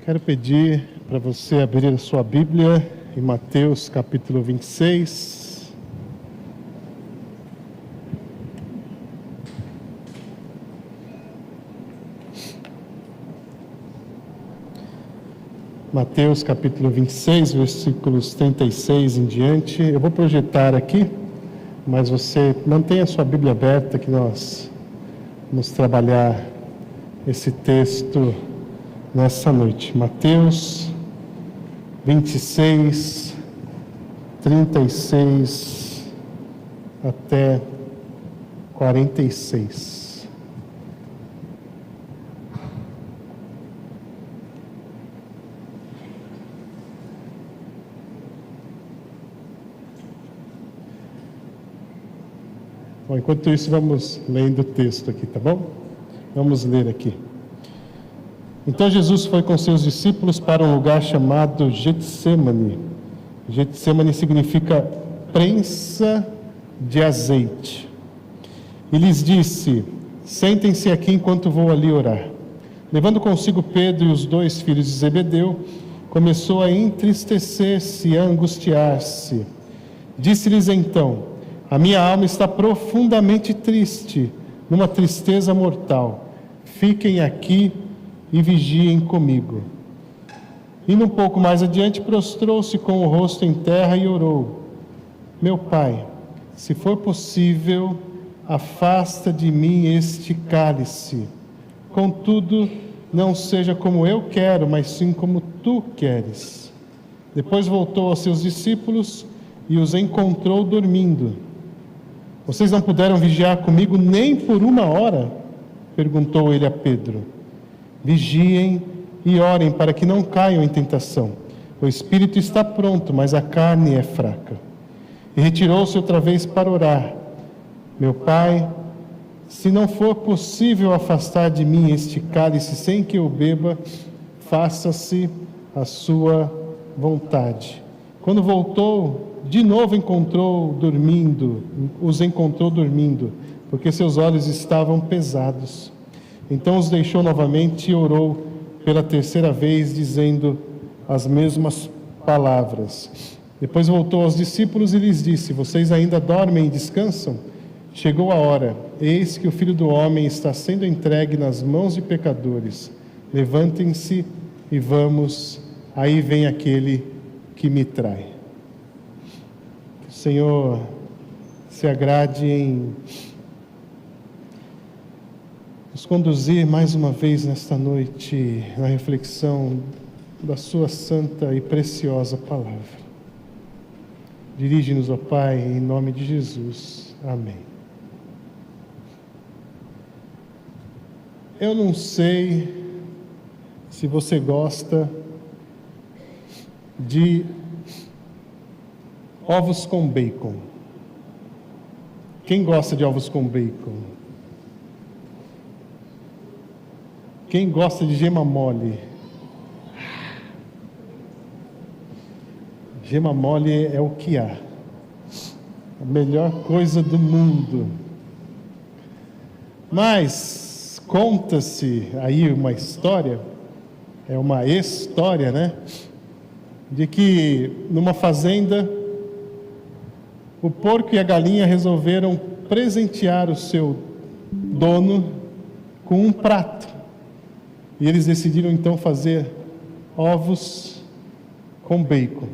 Quero pedir para você abrir a sua Bíblia em Mateus capítulo 26. Mateus capítulo 26, versículos 36 em diante. Eu vou projetar aqui, mas você mantenha a sua Bíblia aberta que nós vamos trabalhar esse texto nessa noite. Mateus 26, 36 até 46. Bom, enquanto isso, vamos lendo o texto aqui, tá bom? Vamos ler aqui. Então Jesus foi com seus discípulos para um lugar chamado Getsêmani. Getsêmani significa prensa de azeite. E lhes disse: sentem-se aqui enquanto vou ali orar. Levando consigo Pedro e os 2 filhos de Zebedeu, começou a entristecer-se e a angustiar-se. Disse-lhes então: a minha alma está profundamente triste, numa tristeza mortal. Fiquem aqui e vigiem comigo. Indo um pouco mais adiante, prostrou-se com o rosto em terra e orou: meu Pai, se for possível, afasta de mim este cálice. Contudo, não seja como eu quero, mas sim como tu queres. Depois voltou aos seus discípulos e os encontrou dormindo. Vocês não puderam vigiar comigo nem por 1 hora? Perguntou ele a Pedro. Vigiem e orem para que não caiam em tentação. O espírito está pronto, mas a carne é fraca. E retirou-se outra vez para orar. Meu Pai, se não for possível afastar de mim este cálice sem que eu beba, faça-se a sua vontade. Quando voltou, de novo os encontrou dormindo, porque seus olhos estavam pesados. Então os deixou novamente e orou pela 3ª vez, dizendo as mesmas palavras. Depois voltou aos discípulos e lhes disse: vocês ainda dormem e descansam? Chegou a hora, eis que o Filho do Homem está sendo entregue nas mãos de pecadores. Levantem-se e vamos, aí vem aquele que me trai. Que o Senhor se agrade em nos conduzir mais uma vez nesta noite na reflexão da sua santa e preciosa palavra. Dirige-nos, ó Pai, em nome de Jesus. Amém. Eu não sei se você gosta de ovos com bacon. Quem gosta de ovos com bacon? Quem gosta de gema mole? Gema mole é o que há. A melhor coisa do mundo. Mas conta-se aí uma história, é uma história, né? De que numa fazenda, o porco e a galinha resolveram presentear o seu dono com um prato. E eles decidiram então fazer ovos com bacon.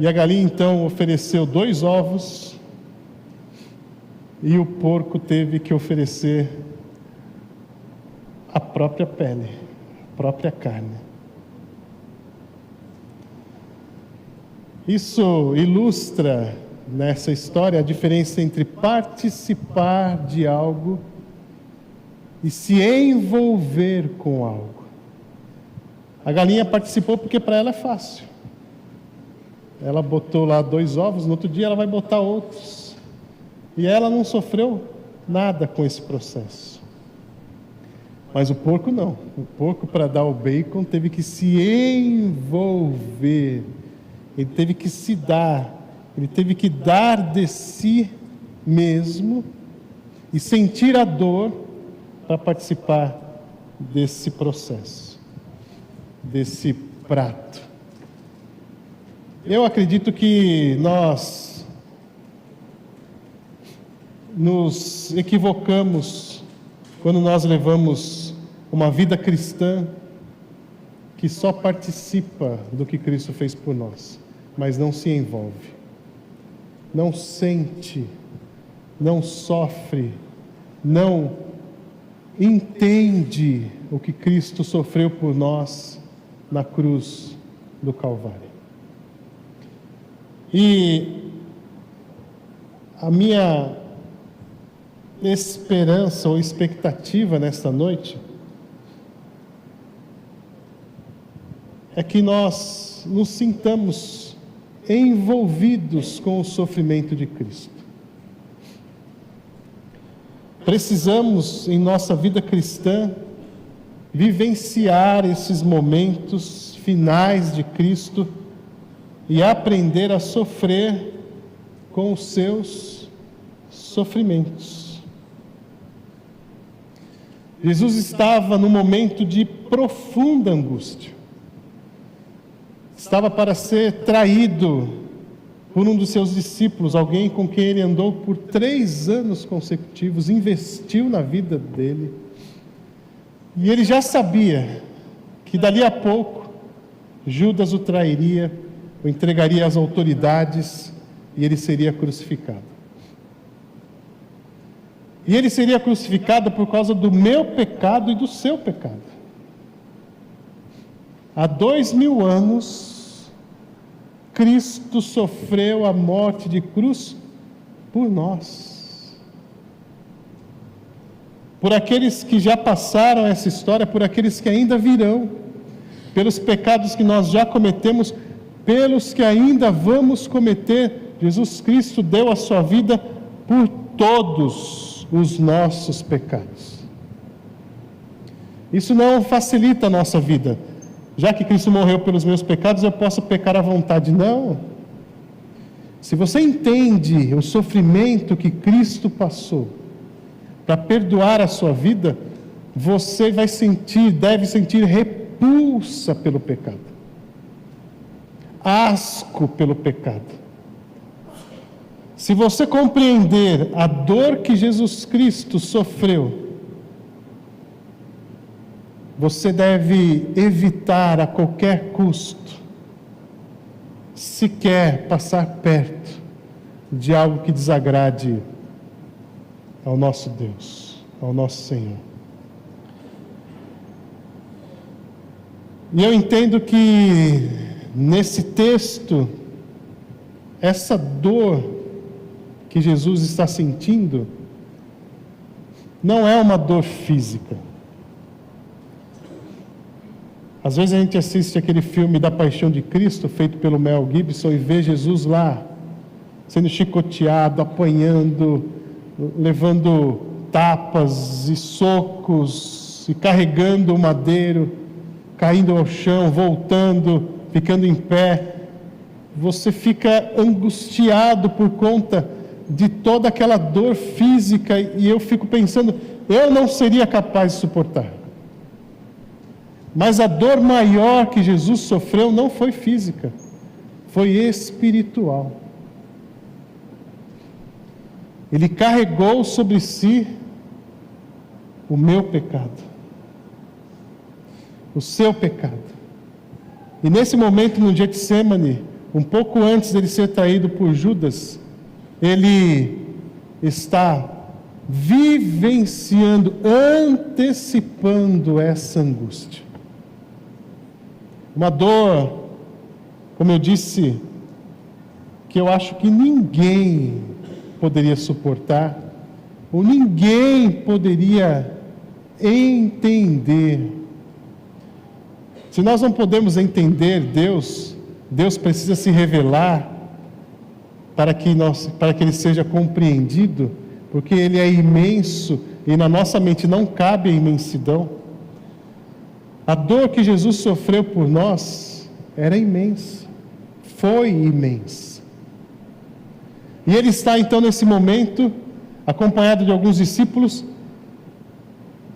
E a galinha então ofereceu 2 ovos e o porco teve que oferecer a própria pele, a própria carne. Isso ilustra nessa história a diferença entre participar de algo e se envolver com algo. A galinha participou porque para ela é fácil. Ela botou lá 2 ovos, no outro dia ela vai botar outros. E ela não sofreu nada com esse processo. Mas o porco não. O porco, para dar o bacon, teve que se envolver. Ele teve que se dar. Ele teve que dar de si mesmo e sentir a dor para participar desse processo. desse prato. Eu acredito que nós nos equivocamos quando nós levamos uma vida cristã que só participa do que Cristo fez por nós, mas não se envolve, não sente, não sofre, não entende o que Cristo sofreu por nós na cruz do Calvário. E a minha esperança ou expectativa nesta noite é que nós nos sintamos envolvidos com o sofrimento de Cristo. Precisamos, em nossa vida cristã, vivenciar esses momentos finais de Cristo e aprender a sofrer com os seus sofrimentos. Jesus estava num momento de profunda angústia. Estava para ser traído por um dos seus discípulos, alguém com quem ele andou por 3 anos consecutivos, investiu na vida dele. E ele já sabia que dali a pouco Judas o trairia, o entregaria às autoridades e ele seria crucificado. E ele seria crucificado por causa do meu pecado e do seu pecado. Há 2000 anos, Cristo sofreu a morte de cruz por nós. Por aqueles que já passaram essa história, por aqueles que ainda virão, pelos pecados que nós já cometemos, pelos que ainda vamos cometer. Jesus Cristo deu a sua vida por todos os nossos pecados. Isso não facilita a nossa vida. Já que Cristo morreu pelos meus pecados, eu posso pecar à vontade. Não. Se você entende o sofrimento que Cristo passou para perdoar a sua vida, você deve sentir repulsa pelo pecado, asco pelo pecado. Se você compreender a dor que Jesus Cristo sofreu, você deve evitar a qualquer custo, sequer passar perto de algo que desagrade ao nosso Deus, ao nosso Senhor. E eu entendo que nesse texto, essa dor que Jesus está sentindo não é uma dor física. Às vezes a gente assiste aquele filme da Paixão de Cristo, feito pelo Mel Gibson, e vê Jesus lá, sendo chicoteado, apanhando, levando tapas e socos, e carregando o madeiro, caindo ao chão, voltando, ficando em pé. Você fica angustiado por conta de toda aquela dor física, e eu fico pensando, eu não seria capaz de suportar. Mas a dor maior que Jesus sofreu não foi física, foi espiritual. Ele carregou sobre si o meu pecado, o seu pecado. E nesse momento, no Getsêmani, um pouco antes dele ser traído por Judas, ele está vivenciando, antecipando essa angústia. Uma dor, como eu disse, que eu acho que ninguém poderia suportar, ou ninguém poderia entender. Se nós não podemos entender Deus, Deus precisa se revelar para que Ele seja compreendido, porque Ele é imenso e na nossa mente não cabe a imensidão. A dor que Jesus sofreu por nós era imensa, foi imensa. E Ele está então nesse momento, acompanhado de alguns discípulos,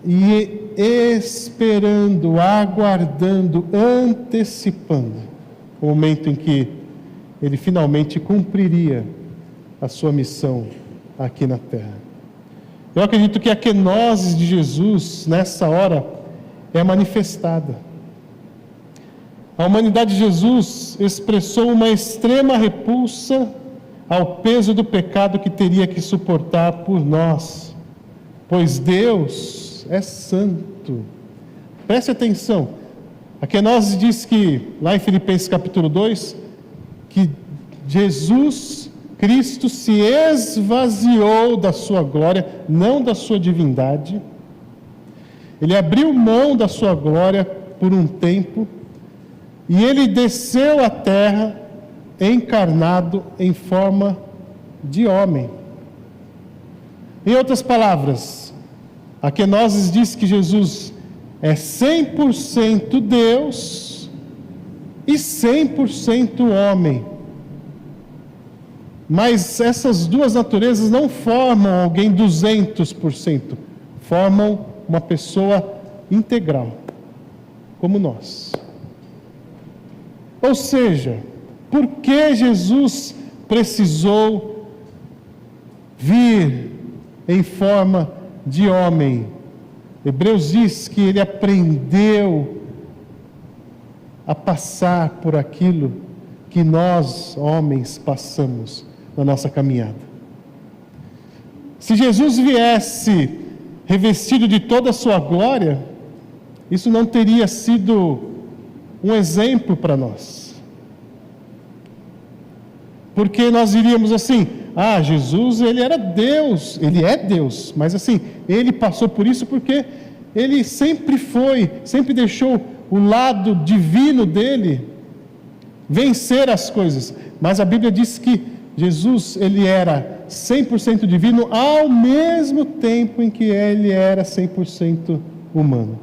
e esperando, aguardando, antecipando o momento em que ele finalmente cumpriria a sua missão aqui na terra. Eu acredito que a kenosis de Jesus, nessa hora, é manifestada. A humanidade de Jesus expressou uma extrema repulsa ao peso do pecado que teria que suportar por nós, pois Deus é santo. Preste atenção, a kenosis diz que, lá em Filipenses capítulo 2, que Jesus Cristo se esvaziou da sua glória, não da sua divindade. Ele abriu mão da sua glória por um tempo, e ele desceu à terra encarnado em forma de homem. Em outras palavras, a kenosis diz que Jesus é 100% Deus e 100% homem. Mas essas duas naturezas não formam alguém 200%, formam uma pessoa integral, como nós. Ou seja, por que Jesus precisou vir em forma de homem? Hebreus diz que ele aprendeu a passar por aquilo que nós, homens, passamos na nossa caminhada. Se Jesus viesse revestido de toda a sua glória, isso não teria sido um exemplo para nós. Porque nós diríamos assim: Jesus, ele era Deus, ele é Deus, mas assim, ele passou por isso porque ele sempre deixou o lado divino dele vencer as coisas. Mas a Bíblia diz que Jesus, ele era 100% divino ao mesmo tempo em que ele era 100% humano.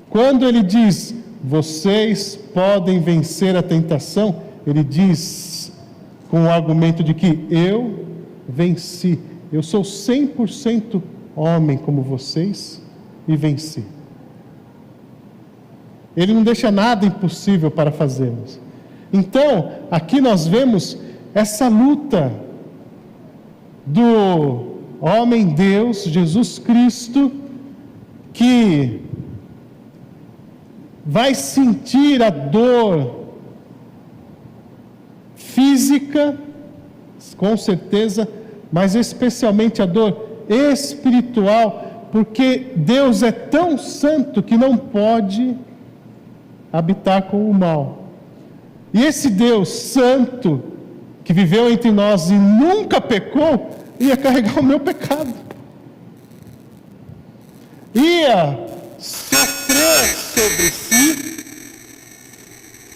Quando ele diz, vocês podem vencer a tentação, ele diz com o argumento de que eu venci. Eu sou 100% homem como vocês e venci. Ele não deixa nada impossível para fazermos. Então, aqui nós vemos essa luta do homem Deus, Jesus Cristo, que vai sentir a dor física, com certeza, mas especialmente a dor espiritual, porque Deus é tão santo que não pode habitar com o mal. E esse Deus santo, que viveu entre nós e nunca pecou, ia carregar o meu pecado. Ia sofrer sobre si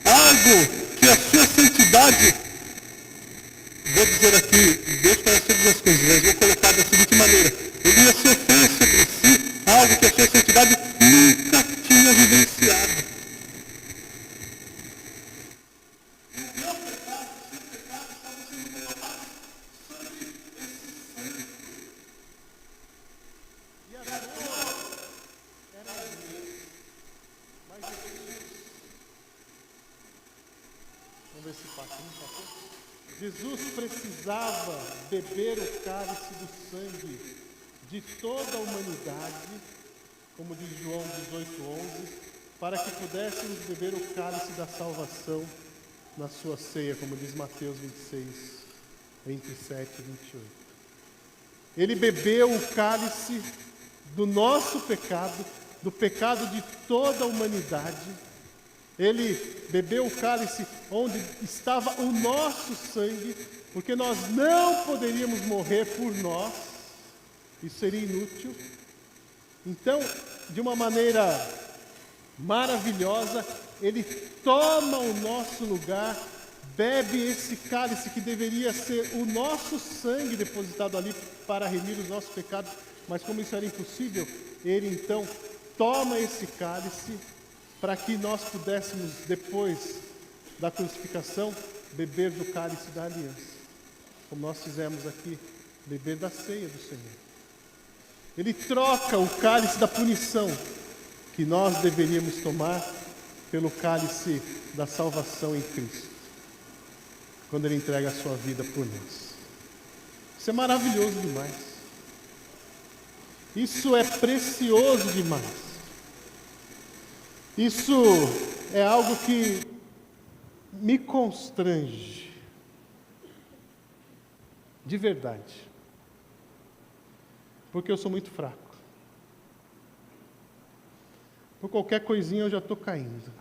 algo que a sua santidade, vou dizer aqui, Deus conhece todas as coisas, mas vou colocar da seguinte maneira: ele ia sofrer sobre si algo que a sua santidade nunca tinha vivenciado. Jesus precisava beber o cálice do sangue de toda a humanidade, como diz João 18:11, para que pudéssemos beber o cálice da salvação na sua ceia, como diz Mateus 26, entre 7 e 28. Ele bebeu o cálice do nosso pecado, do pecado de toda a humanidade. Ele bebeu o cálice onde estava o nosso sangue, porque nós não poderíamos morrer por nós, isso seria inútil. Então, de uma maneira maravilhosa, ele toma o nosso lugar, bebe esse cálice que deveria ser o nosso sangue depositado ali para remir os nossos pecados, mas como isso era impossível, ele então toma esse cálice para que nós pudéssemos, depois da crucificação, beber do cálice da aliança, como nós fizemos aqui, beber da ceia do Senhor. Ele troca o cálice da punição que nós deveríamos tomar pelo cálice da salvação em Cristo, quando Ele entrega a sua vida por nós. Isso é maravilhoso demais. Isso é precioso demais. Isso é algo que me constrange, de verdade, porque eu sou muito fraco. Por qualquer coisinha eu já estou caindo.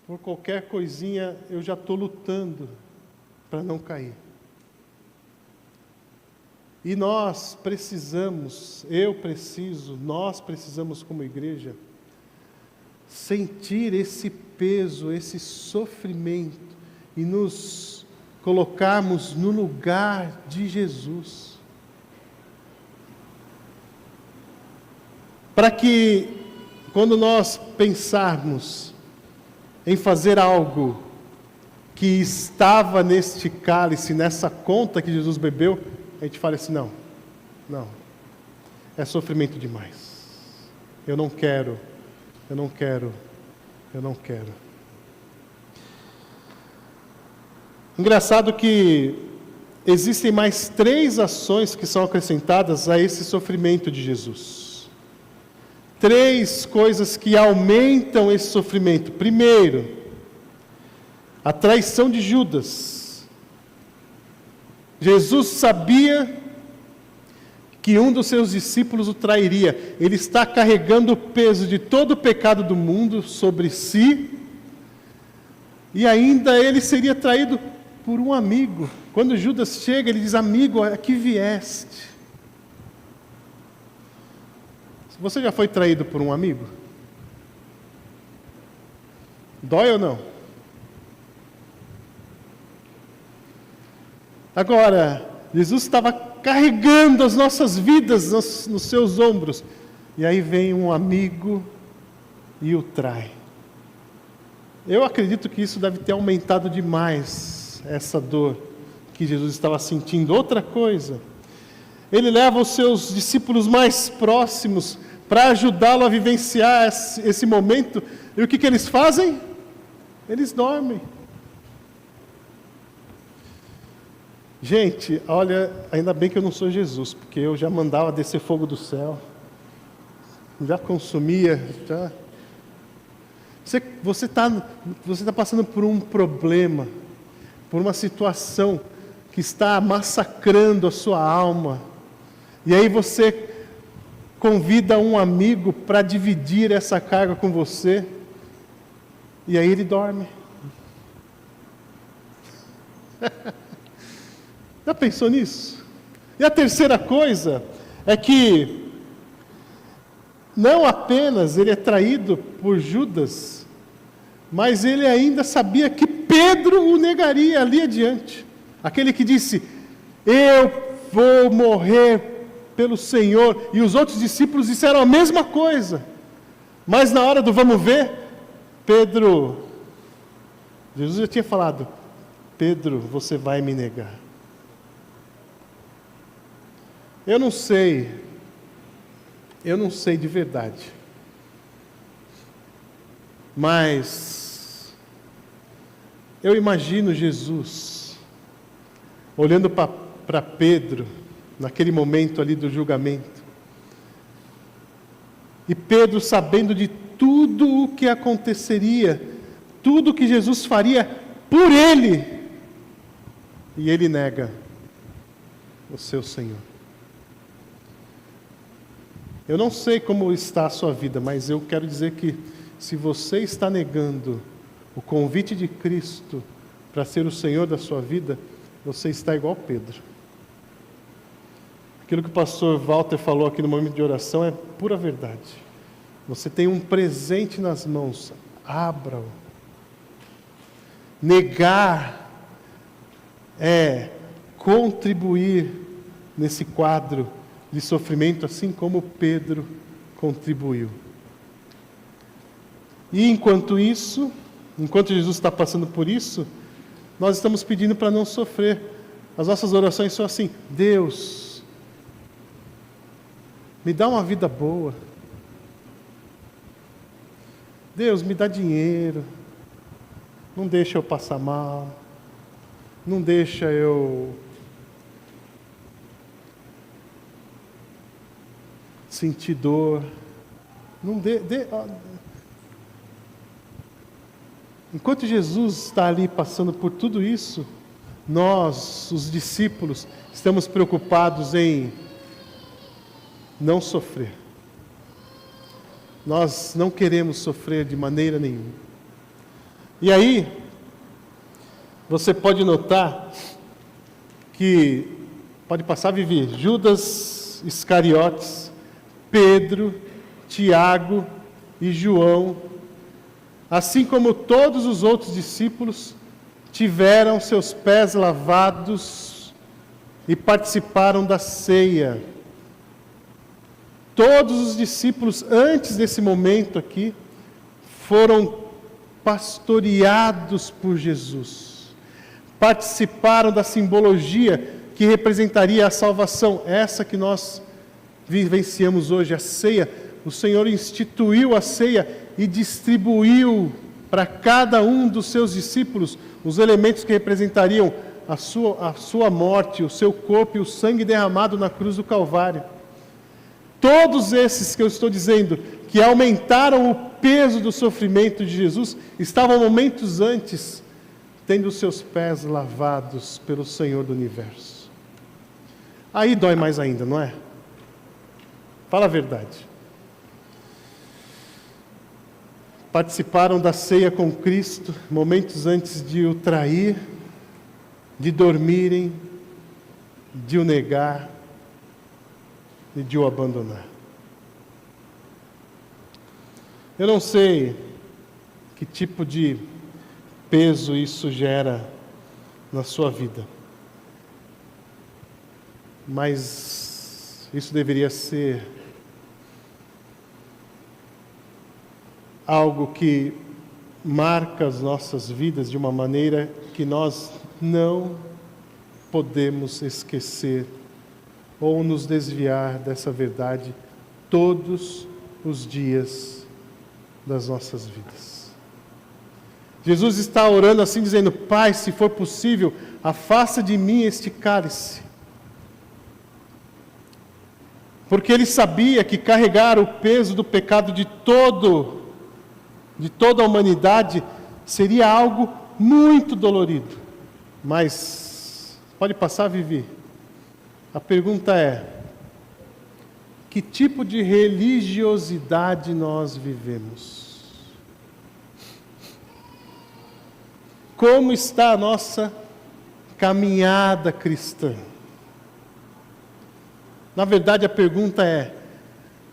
Por qualquer coisinha eu já estou lutando para não cair. E nós precisamos, nós precisamos como igreja, sentir esse peso, esse sofrimento e nos colocarmos no lugar de Jesus. Para que, quando nós pensarmos em fazer algo que estava neste cálice, nessa conta que Jesus bebeu, a gente fala assim, não, é sofrimento demais. Eu não quero. Engraçado que existem mais 3 ações que são acrescentadas a esse sofrimento de Jesus. 3 coisas que aumentam esse sofrimento. Primeiro, a traição de Judas. Jesus sabia que um dos seus discípulos o trairia. Ele está carregando o peso de todo o pecado do mundo sobre si, e ainda ele seria traído por um amigo. Quando Judas chega, ele diz, amigo, a que vieste? Você já foi traído por um amigo? Dói ou não? Agora, Jesus estava carregando as nossas vidas nos seus ombros, e aí vem um amigo e o trai. Eu acredito que isso deve ter aumentado demais essa dor que Jesus estava sentindo. Outra coisa, ele leva os seus discípulos mais próximos para ajudá-lo a vivenciar esse momento, e o que eles fazem? Eles dormem. Gente, olha, ainda bem que eu não sou Jesus, porque eu já mandava descer fogo do céu, já consumia, já. Você está passando por um problema, por uma situação que está massacrando a sua alma, e aí você convida um amigo para dividir essa carga com você, e aí ele dorme. Já pensou nisso? E a terceira coisa é que não apenas ele é traído por Judas, mas ele ainda sabia que Pedro o negaria ali adiante. Aquele que disse, eu vou morrer pelo Senhor. E os outros discípulos disseram a mesma coisa. Mas na hora do vamos ver, Jesus já tinha falado, Pedro, você vai me negar. Eu não sei de verdade, mas eu imagino Jesus olhando para Pedro, naquele momento ali do julgamento, e Pedro sabendo de tudo o que aconteceria, tudo que Jesus faria por ele, e ele nega o seu Senhor. Eu não sei como está a sua vida, mas eu quero dizer que se você está negando o convite de Cristo para ser o Senhor da sua vida, você está igual Pedro. Aquilo que o pastor Walter falou aqui no momento de oração é pura verdade. Você tem um presente nas mãos, abra-o. Negar é contribuir nesse quadro de sofrimento, assim como Pedro contribuiu. E enquanto Jesus está passando por isso, nós estamos pedindo para não sofrer. As nossas orações são assim, Deus, me dá uma vida boa. Deus, me dá dinheiro, não deixa eu passar mal, não deixa eu sentir dor, não Enquanto Jesus está ali passando por tudo isso, nós, os discípulos, estamos preocupados em não sofrer. Nós não queremos sofrer de maneira nenhuma. E aí, você pode notar que, pode passar a viver, Judas Iscariotes, Pedro, Tiago e João, assim como todos os outros discípulos, tiveram seus pés lavados e participaram da ceia. Todos os discípulos, antes desse momento aqui, foram pastoreados por Jesus. Participaram da simbologia que representaria a salvação, essa que nós vivenciamos hoje, a ceia. O Senhor instituiu a ceia e distribuiu para cada um dos seus discípulos os elementos que representariam a sua morte, o seu corpo e o sangue derramado na cruz do Calvário. Todos esses que eu estou dizendo, que aumentaram o peso do sofrimento de Jesus, estavam momentos antes, tendo os seus pés lavados pelo Senhor do Universo. Aí dói mais ainda, não é? Fala a verdade. Participaram da ceia com Cristo, momentos antes de o trair, de dormirem, de o negar e de o abandonar. Eu não sei que tipo de peso isso gera na sua vida, mas isso deveria ser algo que marca as nossas vidas de uma maneira que nós não podemos esquecer ou nos desviar dessa verdade todos os dias das nossas vidas. Jesus está orando assim, dizendo: Pai, se for possível, afasta de mim este cálice. Porque ele sabia que carregar o peso do pecado de toda a humanidade seria algo muito dolorido. Mas, pode passar, Vivi. A pergunta é: que tipo de religiosidade nós vivemos? Como está a nossa caminhada cristã? Na verdade, a pergunta é: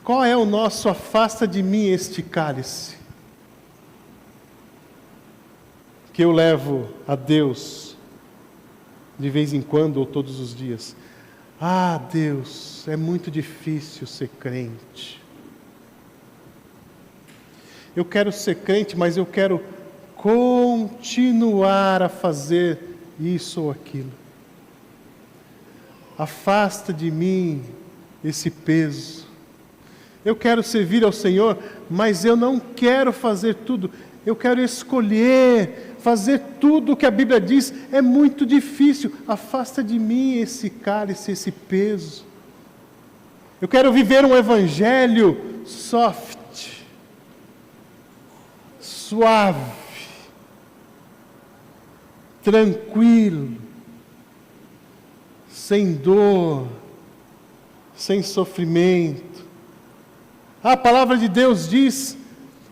qual é o nosso afasta de mim este cálice que eu levo a Deus de vez em quando ou todos os dias? Ah, Deus, é muito difícil ser crente. Eu quero ser crente, mas eu quero continuar a fazer isso ou aquilo. Afasta de mim esse peso. Eu quero servir ao Senhor, mas eu não quero fazer tudo. Eu quero escolher fazer tudo o que a Bíblia diz. É muito difícil. Afasta de mim esse cálice, esse peso. Eu quero viver um evangelho soft, suave, tranquilo, sem dor, sem sofrimento. A palavra de Deus diz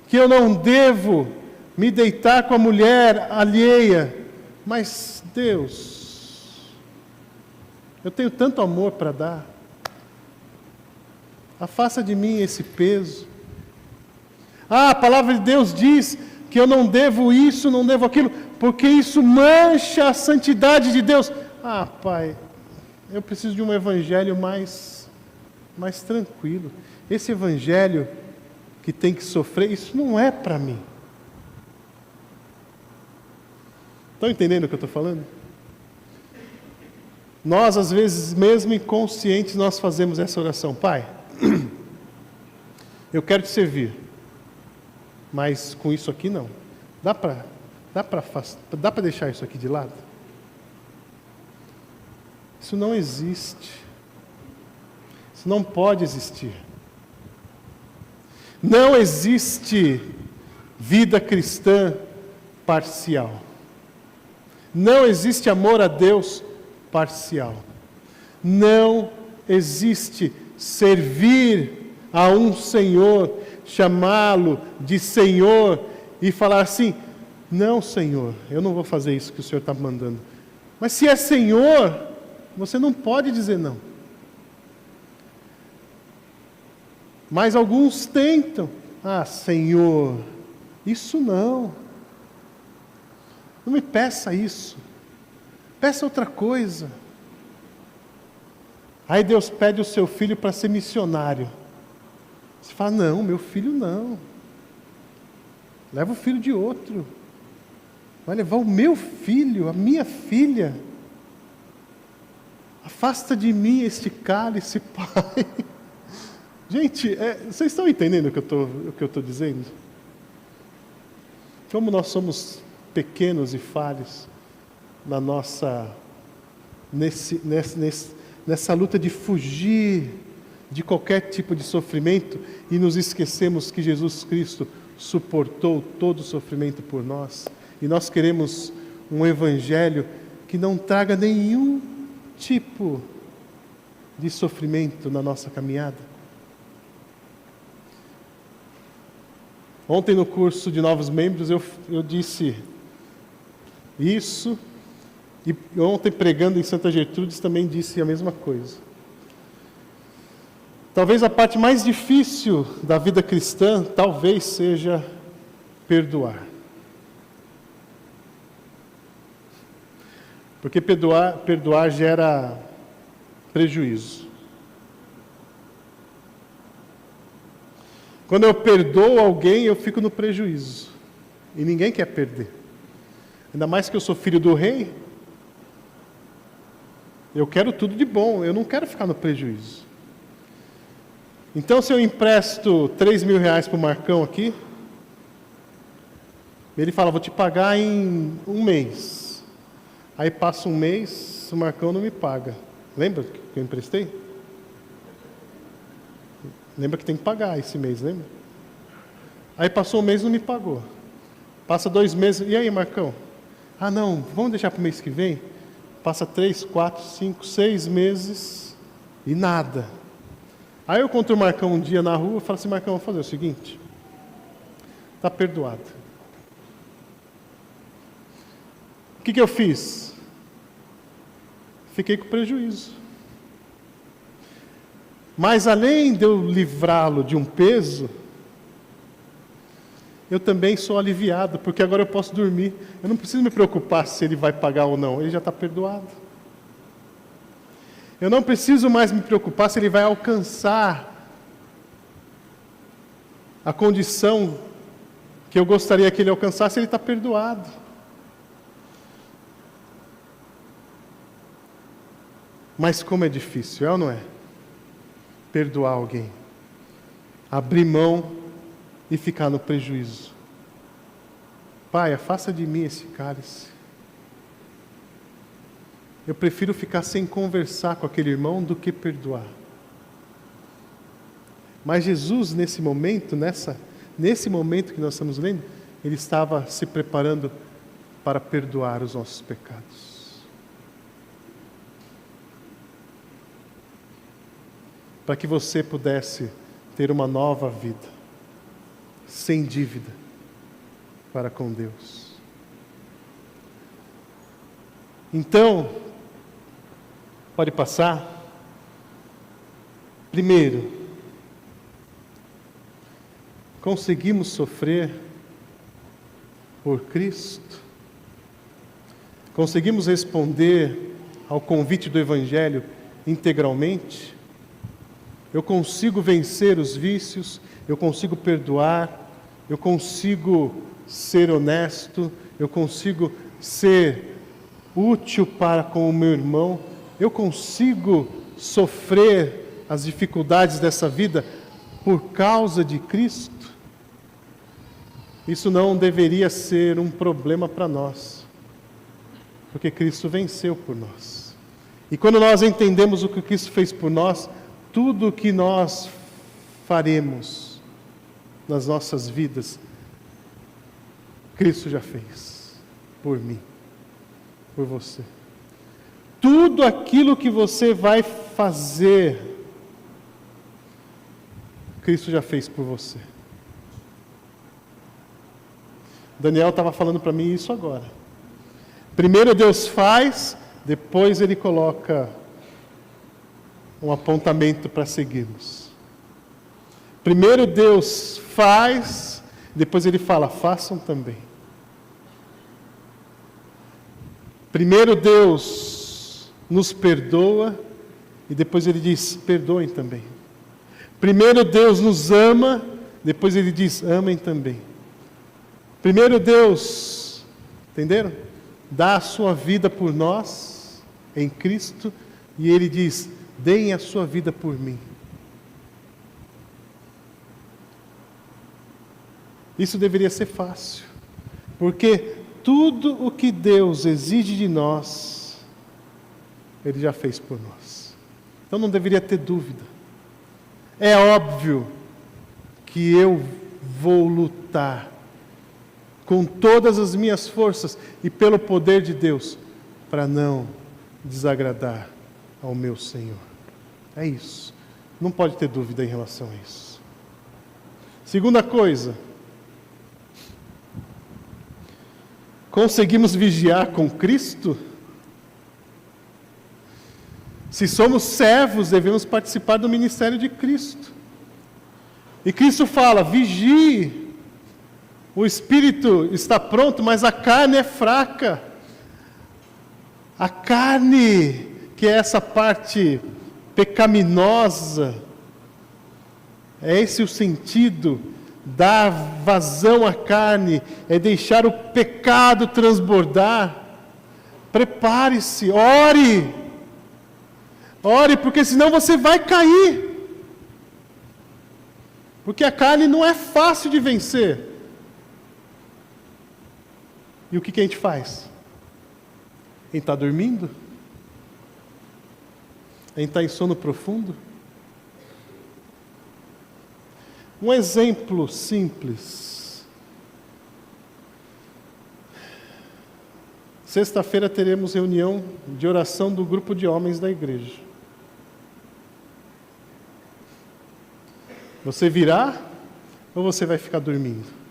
que eu não devo me deitar com a mulher alheia, mas Deus, eu tenho tanto amor para dar. Afasta de mim esse peso. A palavra de Deus diz que eu não devo isso, não devo aquilo, porque isso mancha a santidade de Deus. Ah, Pai, eu preciso de um evangelho mais tranquilo. Esse evangelho que tem que sofrer, isso não é para mim. Estão entendendo o que eu estou falando? Nós, às vezes, mesmo inconscientes, nós fazemos essa oração: Pai, eu quero te servir, mas com isso aqui não. Dá para deixar isso aqui de lado? Isso não existe. Isso não pode existir. Não existe vida cristã parcial. Não existe amor a Deus parcial. Não existe servir a um Senhor, chamá-lo de Senhor e falar assim: não, Senhor, eu não vou fazer isso que o Senhor está mandando. Mas se é Senhor, você não pode dizer não. Mas alguns tentam. Ah, Senhor, isso não. Não me peça isso. Peça outra coisa. Aí Deus pede o seu filho para ser missionário. Você fala: não, meu filho não. Leva o filho de outro. Vai levar o meu filho, a minha filha. Afasta de mim este cálice, Pai. Gente, vocês estão entendendo o que eu estou dizendo? Como nós somos pequenos e falhos na nessa luta de fugir de qualquer tipo de sofrimento e nos esquecemos que Jesus Cristo suportou todo o sofrimento por nós. E nós queremos um evangelho que não traga nenhum tipo de sofrimento na nossa caminhada. Ontem no curso de novos membros eu disse isso, e ontem pregando em Santa Gertrudes também disse a mesma coisa. Talvez a parte mais difícil da vida cristã, talvez seja perdoar. Porque perdoar gera prejuízo. Quando eu perdoo alguém, eu fico no prejuízo. E ninguém quer perder. Ainda mais que eu sou filho do rei. Eu quero tudo de bom, eu não quero ficar no prejuízo. Então, se eu empresto 3 mil reais para o Marcão aqui, ele fala: vou te pagar em 1 mês. Aí passa 1 mês, o Marcão não me paga. Lembra que eu emprestei? Lembra que tem que pagar esse mês, lembra? Aí passou 1 mês e não me pagou. Passa 2 meses, e aí, Marcão? Ah, não, vamos deixar para o mês que vem? Passa 3, 4, 5, 6 meses e nada. Aí eu encontro o Marcão um dia na rua e falo assim: Marcão, vamos fazer o seguinte, está perdoado. O que eu fiz? Fiquei com prejuízo. Mas além de eu livrá-lo de um peso, eu também sou aliviado, porque agora eu posso dormir. Eu não preciso me preocupar se ele vai pagar ou não, ele já está perdoado. Eu não preciso mais me preocupar se ele vai alcançar a condição que eu gostaria que ele alcançasse, ele está perdoado. Mas como é difícil, é ou não é? Perdoar alguém, abrir mão e ficar no prejuízo. Pai, afasta de mim esse cálice. Eu prefiro ficar sem conversar com aquele irmão do que perdoar. Mas Jesus, nesse momento que nós estamos lendo, Ele estava se preparando para perdoar os nossos pecados. Para que você pudesse ter uma nova vida, sem dívida, para com Deus. Então, pode passar. Primeiro, conseguimos sofrer por Cristo? Conseguimos responder ao convite do Evangelho integralmente? Eu consigo vencer os vícios, eu consigo perdoar, eu consigo ser honesto, eu consigo ser útil para com o meu irmão, eu consigo sofrer as dificuldades dessa vida por causa de Cristo, isso não deveria ser um problema para nós, porque Cristo venceu por nós. E quando nós entendemos o que Cristo fez por nós, tudo o que nós faremos nas nossas vidas, Cristo já fez por mim, por você. Tudo aquilo que você vai fazer, Cristo já fez por você. Daniel estava falando para mim isso agora. Primeiro Deus faz, depois Ele coloca um apontamento para seguirmos. Primeiro Deus faz, depois Ele fala, façam também. Primeiro Deus nos perdoa, e depois Ele diz, perdoem também. Primeiro Deus nos ama, depois Ele diz, amem também. Primeiro Deus, entenderam? Dá a sua vida por nós, em Cristo, e Ele diz, deem a sua vida por mim. Isso deveria ser fácil, porque tudo o que Deus exige de nós, Ele já fez por nós. Então não deveria ter dúvida. É óbvio que eu vou lutar com todas as minhas forças e pelo poder de Deus, para não desagradar ao meu Senhor. É isso. Não pode ter dúvida em relação a isso. Segunda coisa, conseguimos vigiar com Cristo? Se somos servos, devemos participar do ministério de Cristo. E Cristo fala, vigie. O espírito está pronto, mas a carne é fraca. A carne, que é essa parte pecaminosa, é esse o sentido, dar vazão à carne, é deixar o pecado transbordar. Prepare-se, ore. Ore, porque senão você vai cair. Porque a carne não é fácil de vencer. E o que a gente faz? A gente está dormindo? A gente está em sono profundo? Um exemplo simples. Sexta-feira teremos reunião de oração do grupo de homens da igreja. Você virá ou você vai ficar dormindo?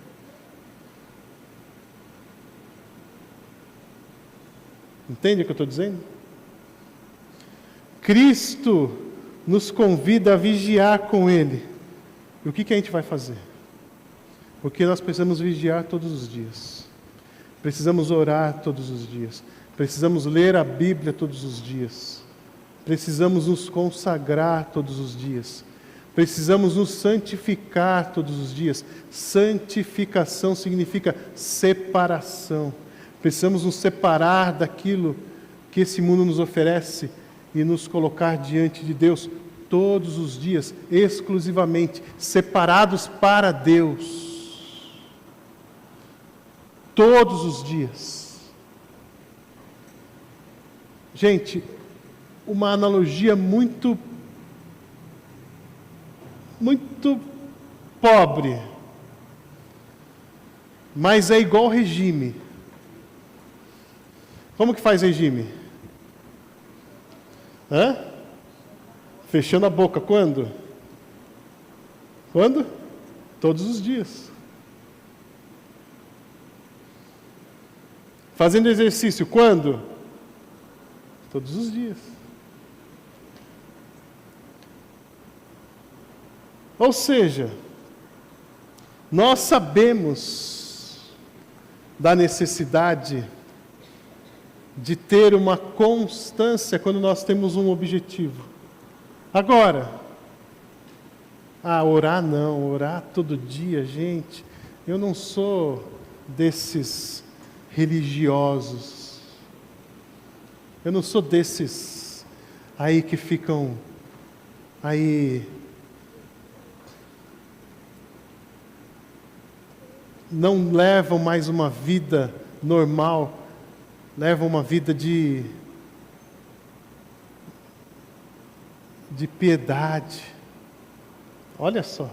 Entende o que eu estou dizendo? Cristo nos convida a vigiar com Ele. E o que a gente vai fazer? Porque nós precisamos vigiar todos os dias. Precisamos orar todos os dias. Precisamos ler a Bíblia todos os dias. Precisamos nos consagrar todos os dias. Precisamos nos santificar todos os dias. Santificação significa separação. Precisamos nos separar daquilo que esse mundo nos oferece e nos colocar diante de Deus todos os dias, exclusivamente, separados para Deus. Todos os dias. Gente, uma analogia muito pobre, mas é igual regime. Como que faz regime? Fechando a boca, quando? Quando? Todos os dias. Fazendo exercício, quando? Todos os dias. Ou seja, nós sabemos da necessidade de ter uma constância quando nós temos um objetivo. Agora, orar não, orar todo dia, gente, eu não sou desses religiosos, eu não sou desses aí que ficam aí não levam mais uma vida normal, levam uma vida de piedade. Olha só.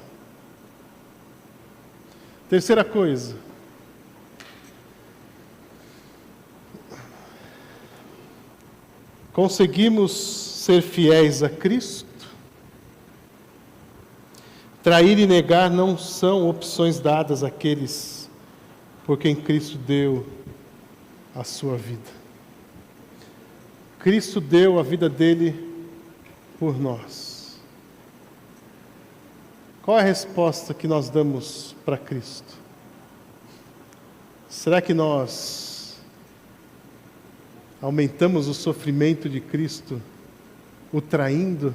Terceira coisa. Conseguimos ser fiéis a Cristo? Trair e negar não são opções dadas àqueles por quem Cristo deu a sua vida. Cristo deu a vida dele por nós. Qual é a resposta que nós damos para Cristo? Será que nós aumentamos o sofrimento de Cristo, o traindo?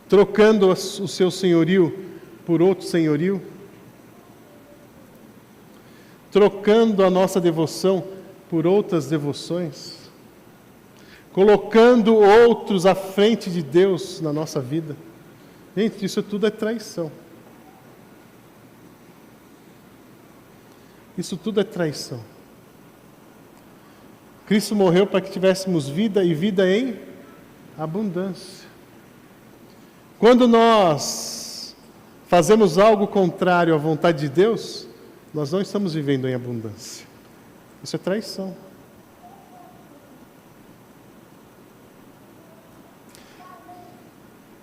Trocando o seu senhorio por outro senhorio? Trocando a nossa devoção por outras devoções? Colocando outros à frente de Deus na nossa vida? Gente, isso tudo é traição. Isso tudo é traição. Cristo morreu para que tivéssemos vida e vida em abundância. Quando nós fazemos algo contrário à vontade de Deus, nós não estamos vivendo em abundância. Isso é traição.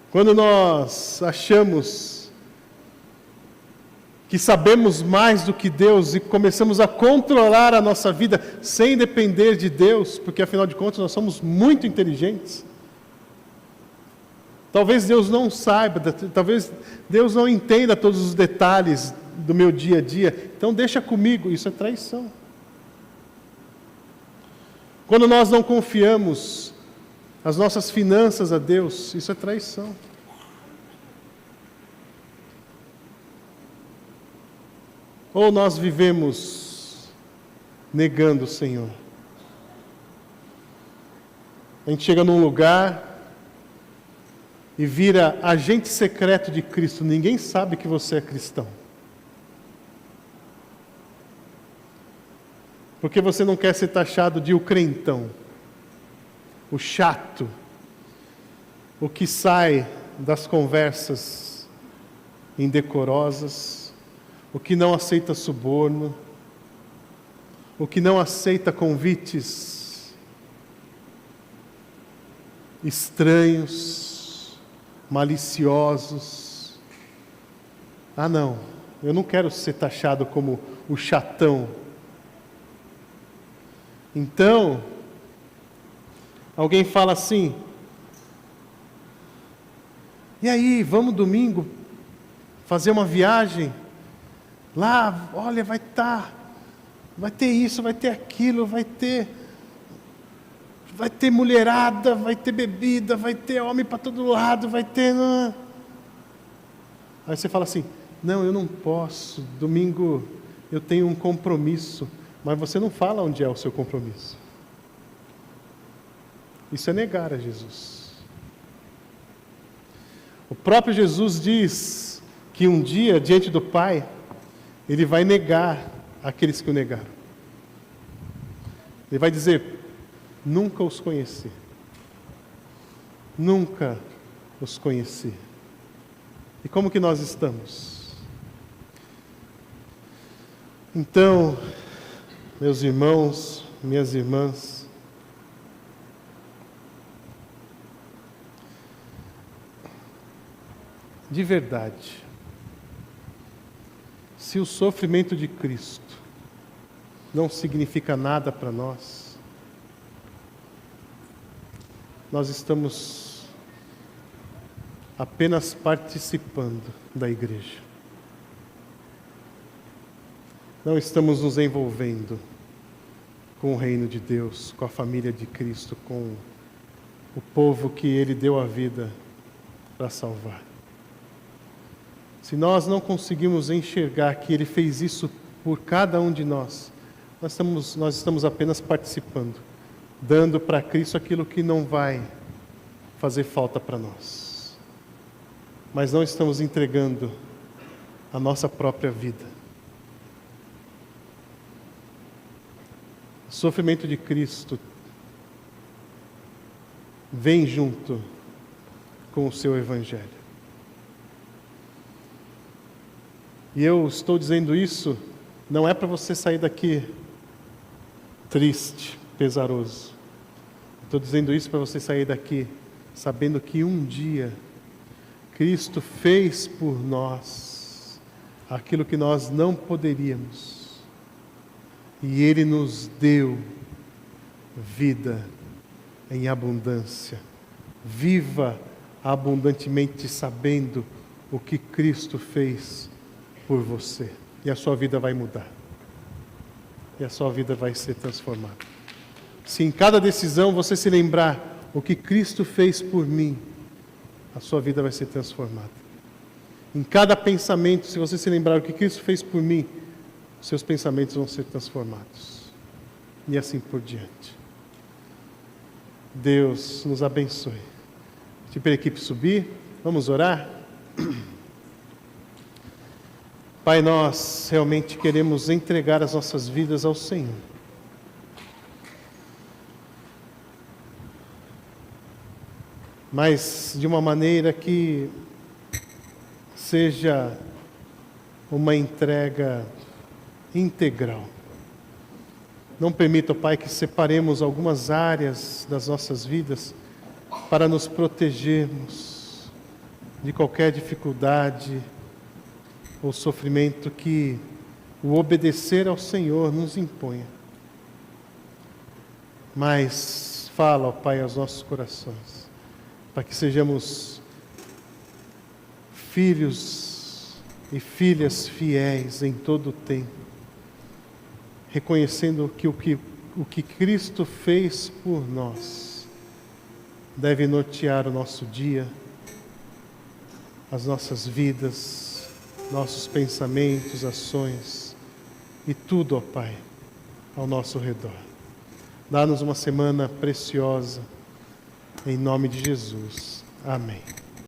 Quando nós achamos que sabemos mais do que Deus e começamos a controlar a nossa vida sem depender de Deus, porque afinal de contas nós somos muito inteligentes. Talvez Deus não saiba, talvez Deus não entenda todos os detalhes do meu dia a dia, então deixa comigo, isso é traição. Quando nós não confiamos as nossas finanças a Deus, isso é traição. Ou nós vivemos negando o Senhor. A gente chega num lugar e vira agente secreto de Cristo. Ninguém sabe que você é cristão. Porque você não quer ser taxado de o crentão, o chato, o que sai das conversas indecorosas, o que não aceita suborno, o que não aceita convites estranhos, maliciosos. Ah, não, eu não quero ser taxado como o chatão. Então, alguém fala assim: e aí, vamos domingo fazer uma viagem? Lá, olha, vai ter isso, vai ter aquilo, vai ter mulherada, vai ter bebida, vai ter homem para todo lado, vai ter... Aí você fala assim: não, eu não posso, domingo eu tenho um compromisso. Mas você não fala onde é o seu compromisso. Isso é negar a Jesus. O próprio Jesus diz que um dia, diante do Pai, Ele vai negar aqueles que o negaram. Ele vai dizer: nunca os conheci. Nunca os conheci. E como que nós estamos? Então, meus irmãos, minhas irmãs, de verdade, se o sofrimento de Cristo não significa nada para nós, nós estamos apenas participando da igreja. Não estamos nos envolvendo com o reino de Deus, com a família de Cristo, com o povo que Ele deu a vida para salvar. Se nós não conseguimos enxergar que Ele fez isso por cada um de nós, nós estamos apenas participando, dando para Cristo aquilo que não vai fazer falta para nós. Mas não estamos entregando a nossa própria vida. O sofrimento de Cristo vem junto com o seu Evangelho. E eu estou dizendo isso, não é para você sair daqui triste, pesaroso. Estou dizendo isso para você sair daqui sabendo que um dia Cristo fez por nós aquilo que nós não poderíamos. E Ele nos deu vida em abundância. Viva abundantemente sabendo o que Cristo fez por você. E a sua vida vai mudar. E a sua vida vai ser transformada. Se em cada decisão você se lembrar o que Cristo fez por mim, a sua vida vai ser transformada. Em cada pensamento, se você se lembrar o que Cristo fez por mim, seus pensamentos vão ser transformados. E assim por diante. Deus nos abençoe. Pedir para a equipe subir. Vamos orar? Pai, nós realmente queremos entregar as nossas vidas ao Senhor. Mas de uma maneira que seja uma entrega integral. Não permita, Pai, que separemos algumas áreas das nossas vidas para nos protegermos de qualquer dificuldade ou sofrimento que o obedecer ao Senhor nos imponha. Mas fala, ó Pai, aos nossos corações, para que sejamos filhos e filhas fiéis em todo o tempo, reconhecendo que o que Cristo fez por nós deve nortear o nosso dia, as nossas vidas, nossos pensamentos, ações e tudo, ó Pai, ao nosso redor. Dá-nos uma semana preciosa, em nome de Jesus. Amém.